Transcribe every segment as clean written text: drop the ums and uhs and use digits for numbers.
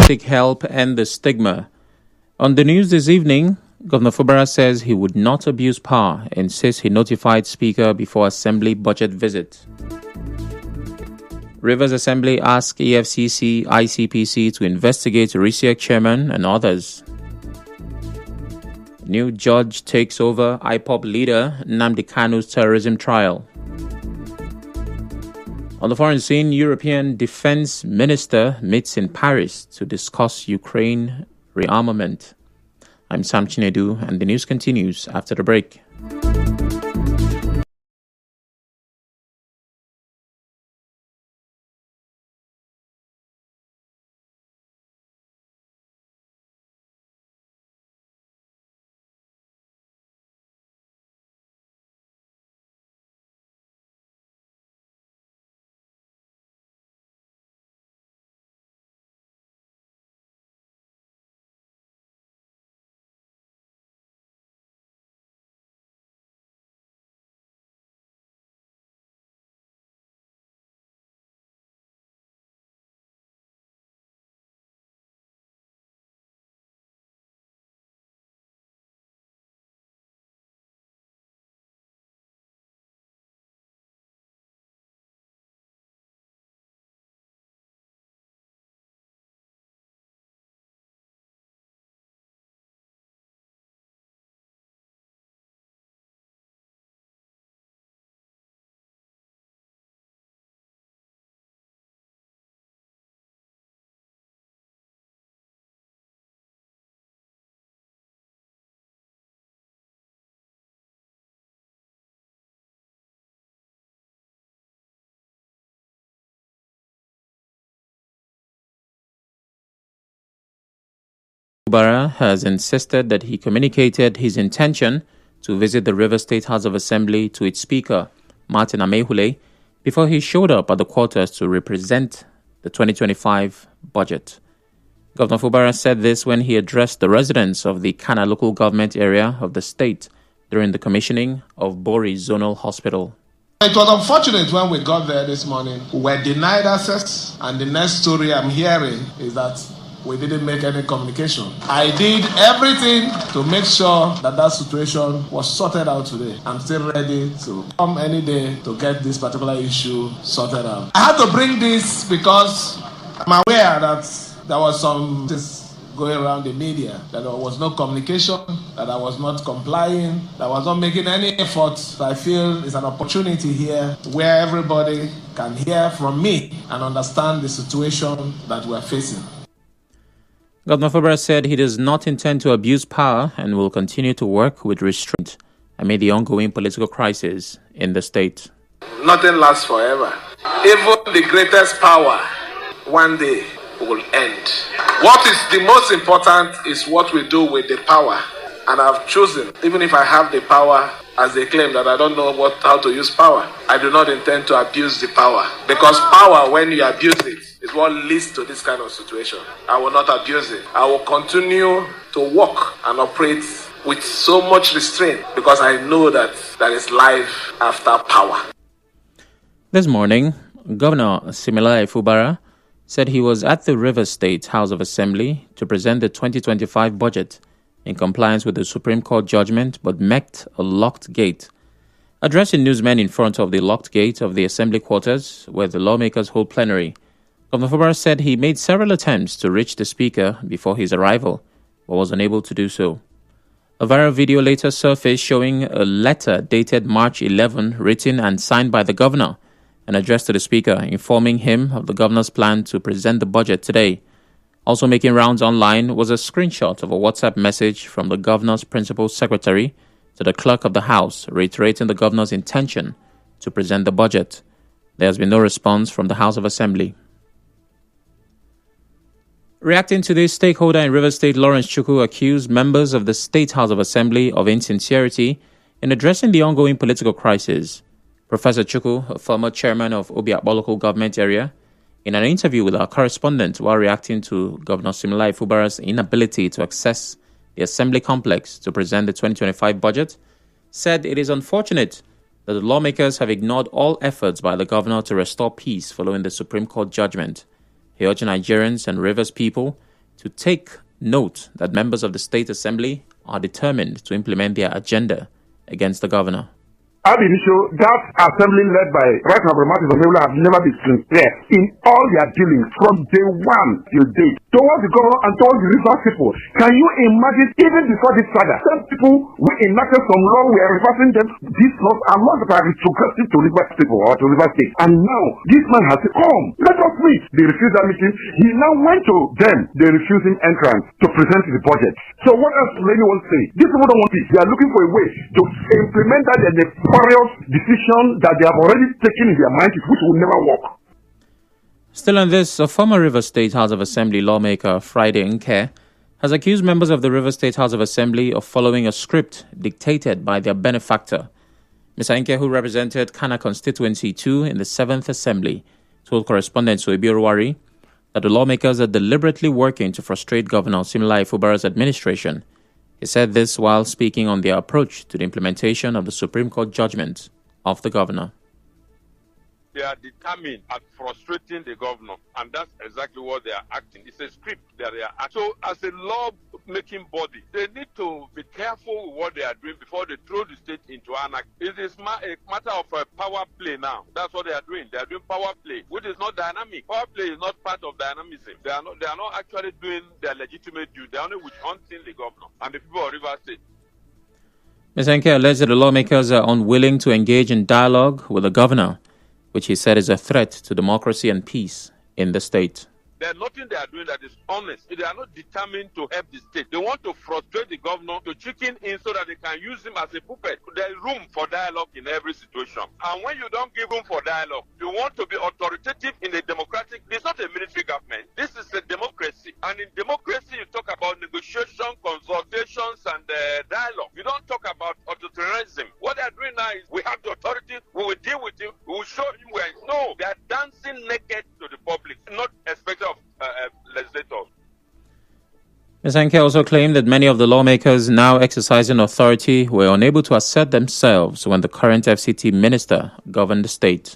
seek help and the stigma. On the news this evening, Governor Fubara says he would not abuse power and says he notified Speaker before Assembly budget visit. Rivers Assembly asked EFCC, ICPC to investigate RISIEC chairman and others. New judge takes over IPOB leader Nnamdi Kanu's terrorism trial. On the foreign scene, European Defense Minister meets in Paris to discuss Ukraine rearmament. I'm Sam Chinedu, and the news continues after the break. Fubara has insisted that he communicated his intention to visit the Rivers State House of Assembly to its Speaker, Martin Amaewhule, before he showed up at the quarters to represent the 2025 budget. Governor Fubara said this when he addressed the residents of the Kana local government area of the state during the commissioning of Bori Zonal Hospital. It was unfortunate when we got there this morning. We were denied access, and the next story I'm hearing is that we didn't make any communication. I did everything to make sure that situation was sorted out today. I'm still ready to come any day to get this particular issue sorted out. I had to bring this because I'm aware that there was some going around the media, that there was no communication, that I was not complying, that I was not making any effort. So I feel it's an opportunity here where everybody can hear from me and understand the situation that we're facing. Governor Fubara said he does not intend to abuse power and will continue to work with restraint amid the ongoing political crisis in the state. Nothing lasts forever. Even the greatest power one day will end. What is the most important is what we do with the power. And I've chosen, even if I have the power, as they claim that I don't know how to use power, I do not intend to abuse the power. Because power, when you abuse it, is what leads to this kind of situation. I will not abuse it. I will continue to work and operate with so much restraint because I know that there is life after power. This morning, Governor Siminalayi Fubara said he was at the Rivers State House of Assembly to present the 2025 budget in compliance with the Supreme Court judgment, but met a locked gate. Addressing newsmen in front of the locked gate of the Assembly quarters, where the lawmakers hold plenary, Governor Fubara said he made several attempts to reach the Speaker before his arrival, but was unable to do so. A viral video later surfaced showing a letter dated March 11, written and signed by the Governor, and addressed to the Speaker, informing him of the Governor's plan to present the budget today. Also making rounds online was a screenshot of a WhatsApp message from the Governor's Principal Secretary to the Clerk of the House, reiterating the Governor's intention to present the budget. There has been no response from the House of Assembly. Reacting to this, stakeholder in Rivers State Lawrence Chukwu accused members of the State House of Assembly of insincerity in addressing the ongoing political crisis. Professor Chukwu, a former chairman of Obiakpo local government area, in an interview with our correspondent while reacting to Governor Siminalayi Fubara's inability to access the Assembly complex to present the 2025 budget, said it is unfortunate that the lawmakers have ignored all efforts by the Governor to restore peace following the Supreme Court judgment. He urged Nigerians and Rivers people to take note that members of the State Assembly are determined to implement their agenda against the governor. At the initial, that assembly led by Right Honorable Martin Omebula have never been sincere in all their dealings from day one till date towards the governor and towards the Rivers people. Can you imagine, even before this saga, some people we enacted some law, we are reversing them. These laws are not that are retrogressive to Rivers people or to Rivers State. And now, this man has said, come, let us meet. They refused that meeting. He now went to them. They refused him entrance to present the budget. So what else will anyone say? These people don't want peace. They are looking for a way to implement that nefarious decision that they have already taken in their minds, which will never work. Still on this, a former Rivers State House of Assembly lawmaker, Friday Nke, has accused members of the Rivers State House of Assembly of following a script dictated by their benefactor. Mr. Nke, who represented Kana Constituency 2 in the 7th Assembly, told correspondent Suebi Oruwari that the lawmakers are deliberately working to frustrate Governor Siminalayi Fubara's administration. He said this while speaking on their approach to the implementation of the Supreme Court judgment of the governor. They are determined at frustrating the governor, and that's exactly what they are acting. It's a script that they are acting. So, as a law-making body, they need to be careful with what they are doing before they throw the state into anarchy. It is a matter of power play now. That's what they are doing. They are doing power play, which is not dynamic. Power play is not part of dynamism. They are not actually doing their legitimate duty. They are only witch-hunting the governor and the people of Rivers State. Ms. Nke alleged that the lawmakers are unwilling to engage in dialogue with the governor, which he said is a threat to democracy and peace in the state. There's nothing they are doing that is honest. They are not determined to help the state. They want to frustrate the governor, to chicken in so that they can use him as a puppet. There's room for dialogue in every situation. And when you don't give room for dialogue, you want to be authoritative in a democratic. It's not a military government. This is a democracy. And in democracy, you talk about negotiation, consultations, and dialogue. You don't talk about authoritarianism. What they are doing now is we have the authority, we will deal with him, we will show him where. No, they are dancing naked to the public, not expecting of legislators. Ms. Nke also claimed that many of the lawmakers now exercising authority were unable to assert themselves when the current FCT minister governed the state.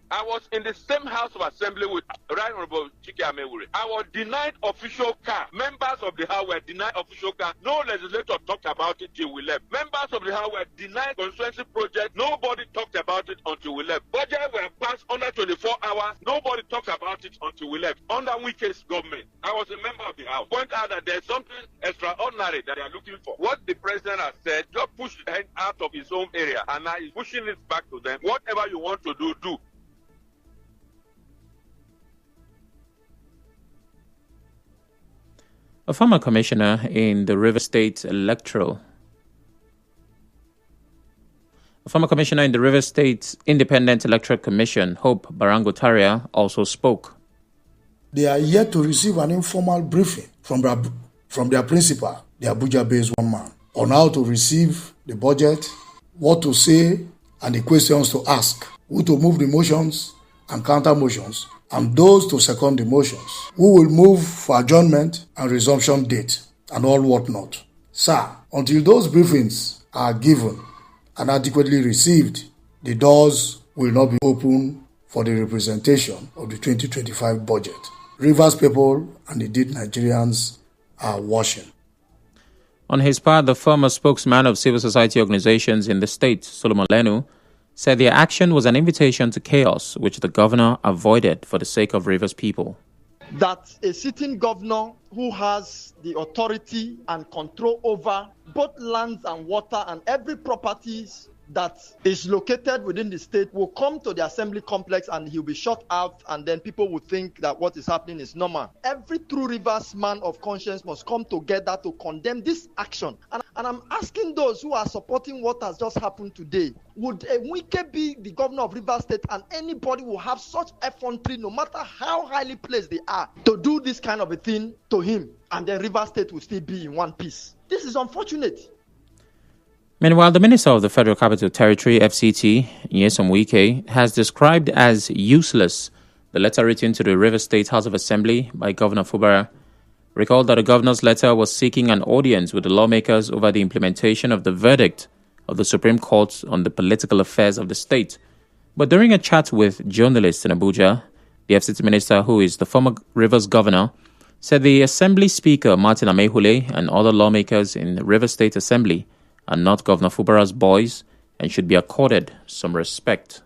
I was in the same House of Assembly with Right Honorable Chike Amewure. I was denied official car. Members of the House were denied official car. No legislator talked about it till we left. Members of the House were denied constituency project. Nobody talked about it until we left. Budget were passed under 24 hours. Nobody talked about it until we left. Under Wike's government, I was a member of the House. Point out that there's something extraordinary that they are looking for. What the president has said, just push the hand out of his own area, and now he's pushing it back to them. Whatever you want to do, do. A former commissioner in the Rivers State Independent Electoral Commission, Hope Barangotaria, also spoke. They are yet to receive an informal briefing from their principal, the Abuja-based one man, on how to receive the budget, what to say, and the questions to ask, who to move the motions and counter motions, and those to second the motions, who will move for adjournment and resumption date, and all whatnot. Sir, until those briefings are given and adequately received, the doors will not be open for the representation of the 2025 budget. Rivers people and indeed Nigerians are watching. On his part, the former spokesman of civil society organizations in the state, Solomon Lenu, said their action was an invitation to chaos, which the governor avoided for the sake of Rivers people. That a sitting governor who has the authority and control over both lands and water and every properties that is located within the state will come to the assembly complex and he'll be shut out, and then people will think that what is happening is normal. Every true Rivers man of conscience must come together to condemn this action. And I'm asking those who are supporting what has just happened today, would a Wike be the governor of Rivers State and anybody will have such effrontery, no matter how highly placed they are, to do this kind of a thing to him, and then Rivers State will still be in one piece? This is unfortunate. Meanwhile, the Minister of the Federal Capital Territory, FCT, Nyesom Wike, has described as useless the letter written to the Rivers State House of Assembly by Governor Fubara. Recall that the governor's letter was seeking an audience with the lawmakers over the implementation of the verdict of the Supreme Court on the political affairs of the state. But during a chat with journalists in Abuja, the FCT minister, who is the former Rivers governor, said the Assembly Speaker, Martin Amaewhule, and other lawmakers in the Rivers State Assembly are not Governor Fubara's boys and should be accorded some respect.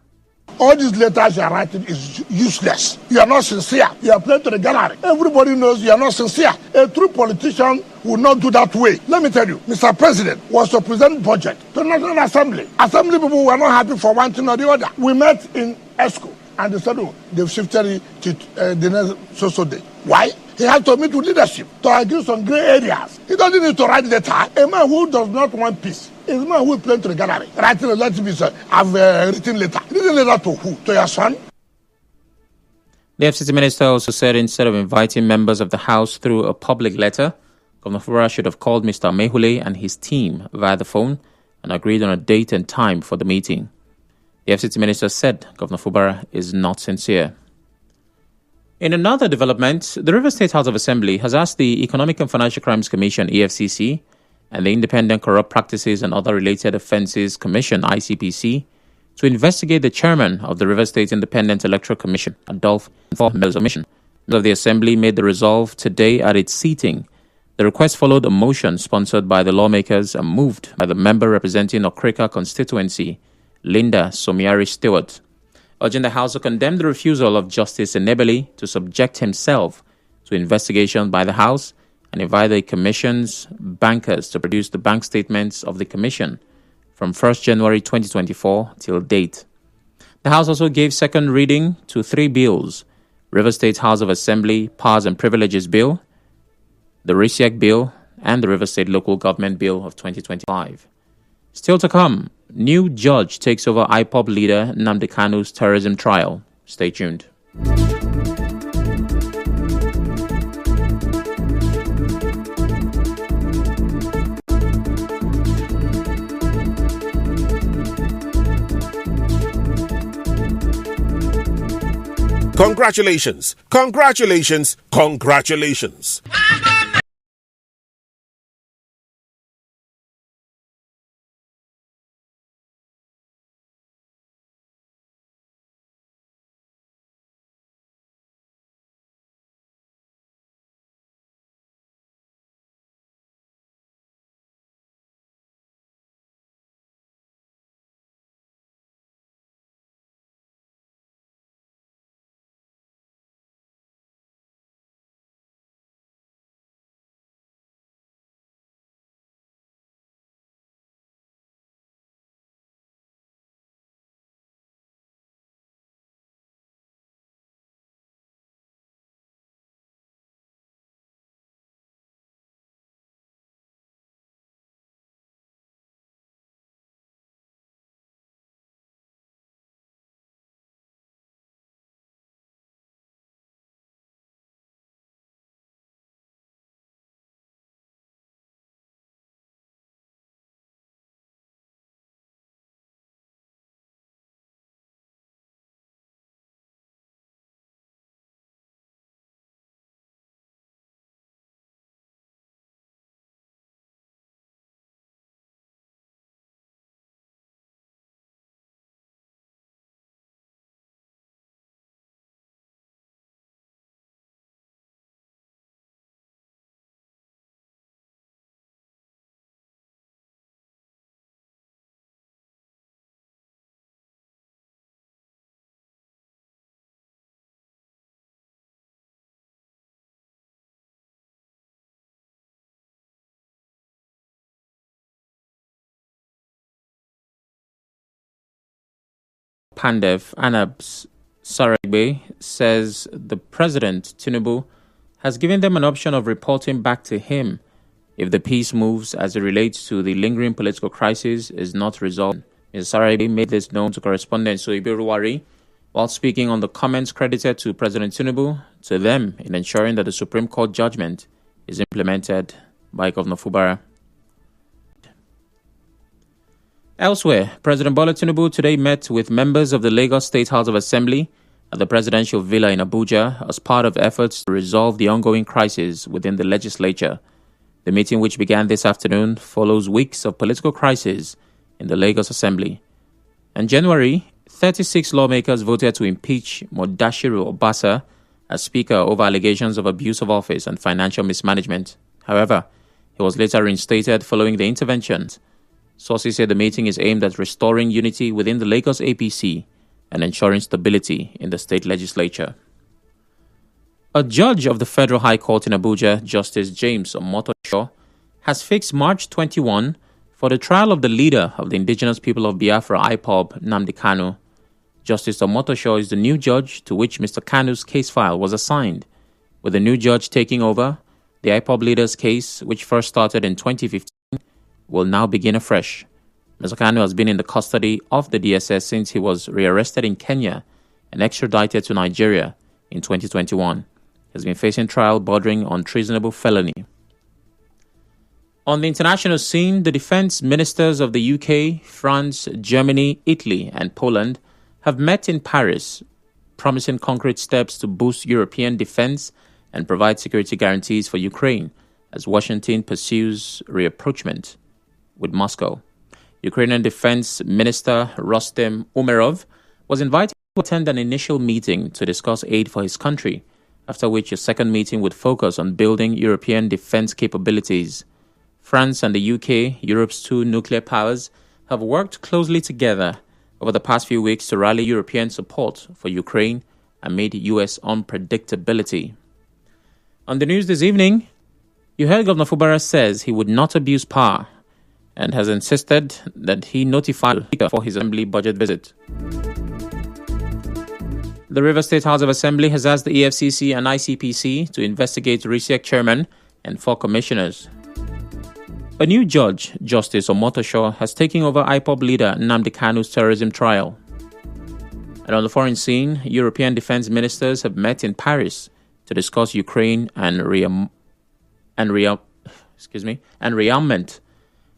All these letters you are writing is useless. You are not sincere. You are playing to the gallery. Everybody knows you are not sincere. A true politician will not do that way. Let me tell you, Mr. President was to present budget to the National Assembly. Assembly people were not happy for one thing or the other. We met in ESCO and they said, oh, they've shifted it to the next social day. Why? He had to meet with leadership to agree some gray areas. He doesn't need to write letter. A man who does not want peace is a man who will play to the gallery. Writing a letter, I've written letter. Written letter to who? To your son? The FCT minister also said instead of inviting members of the House through a public letter, Governor Fubara should have called Mr. Amaewhule and his team via the phone and agreed on a date and time for the meeting. The FCT minister said Governor Fubara is not sincere. In another development, the Rivers State House of Assembly has asked the Economic and Financial Crimes Commission, EFCC, and the Independent Corrupt Practices and Other Related Offences Commission, ICPC, to investigate the chairman of the Rivers State Independent Electoral Commission, Adolph Members of Mission. Members of the Assembly made the resolve today at its seating. The request followed a motion sponsored by the lawmakers and moved by the member representing Okrika constituency, Linda Somiari Stewart, urging the House to condemn the refusal of Justice Enebeli to subject himself to investigation by the House and invite the Commission's bankers to produce the bank statements of the Commission from 1st January 2024 till date. The House also gave second reading to 3 bills: River State House of Assembly Powers and Privileges Bill, the RISIAC Bill, and the River State Local Government Bill of 2025. Still to come, new judge takes over IPOB leader Nnamdi Kanu's terrorism trial. Stay tuned. Congratulations, congratulations, congratulations. Pandev Anabs Saragbe says the President, Tinubu, has given them an option of reporting back to him if the peace moves as it relates to the lingering political crisis is not resolved. Ms. Saragbe made this known to correspondent Soibe Ruwari while speaking on the comments credited to President Tinubu to them in ensuring that the Supreme Court judgment is implemented by Governor Fubara. Elsewhere, President Bola Tinubu today met with members of the Lagos State House of Assembly at the presidential villa in Abuja as part of efforts to resolve the ongoing crisis within the legislature. The meeting, which began this afternoon, follows weeks of political crisis in the Lagos Assembly. In January, 36 lawmakers voted to impeach Mudashiru Obasa as Speaker over allegations of abuse of office and financial mismanagement. However, he was later reinstated following the intervention. Sources say the meeting is aimed at restoring unity within the Lagos APC and ensuring stability in the state legislature. A judge of the Federal High Court in Abuja, Justice James Omotosho, has fixed March 21 for the trial of the leader of the indigenous people of Biafra, IPOB, Nnamdi Kanu. Justice Omotosho is the new judge to which Mr. Kanu's case file was assigned. With the new judge taking over, the IPOB leader's case, which first started in 2015, will now begin afresh. Mr. Kanu has been in the custody of the DSS since he was rearrested in Kenya and extradited to Nigeria in 2021. He has been facing trial bordering on treasonable felony. On the international scene, the defense ministers of the UK, France, Germany, Italy, and Poland have met in Paris, promising concrete steps to boost European defense and provide security guarantees for Ukraine as Washington pursues rapprochement with Moscow. Ukrainian Defense Minister Rostem Umerov was invited to attend an initial meeting to discuss aid for his country, after which a second meeting would focus on building European defense capabilities. France and the UK, Europe's two nuclear powers, have worked closely together over the past few weeks to rally European support for Ukraine amid US unpredictability. On the news this evening, you heard Governor Fubara says he would not abuse power and has insisted that he notify the Speaker for his Assembly budget visit. The Rivers State House of Assembly has asked the EFCC and ICPC to investigate RISEC chairman and 4 commissioners. A new judge, Justice Omotosho, has taken over IPOB leader Nnamdi Kanu's terrorism trial. And on the foreign scene, European defense ministers have met in Paris to discuss Ukraine and rearmament.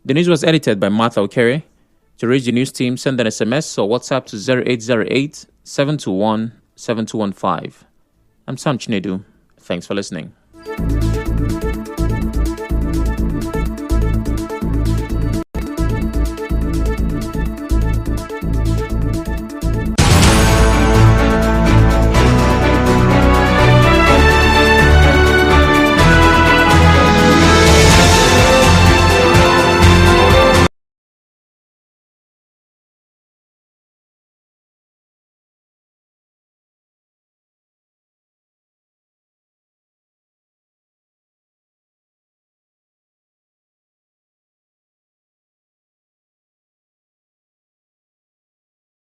The news was edited by Martha Okere. To reach the news team, send an SMS or WhatsApp to 0808 721 7215. I'm Sam Chinedu. Thanks for listening.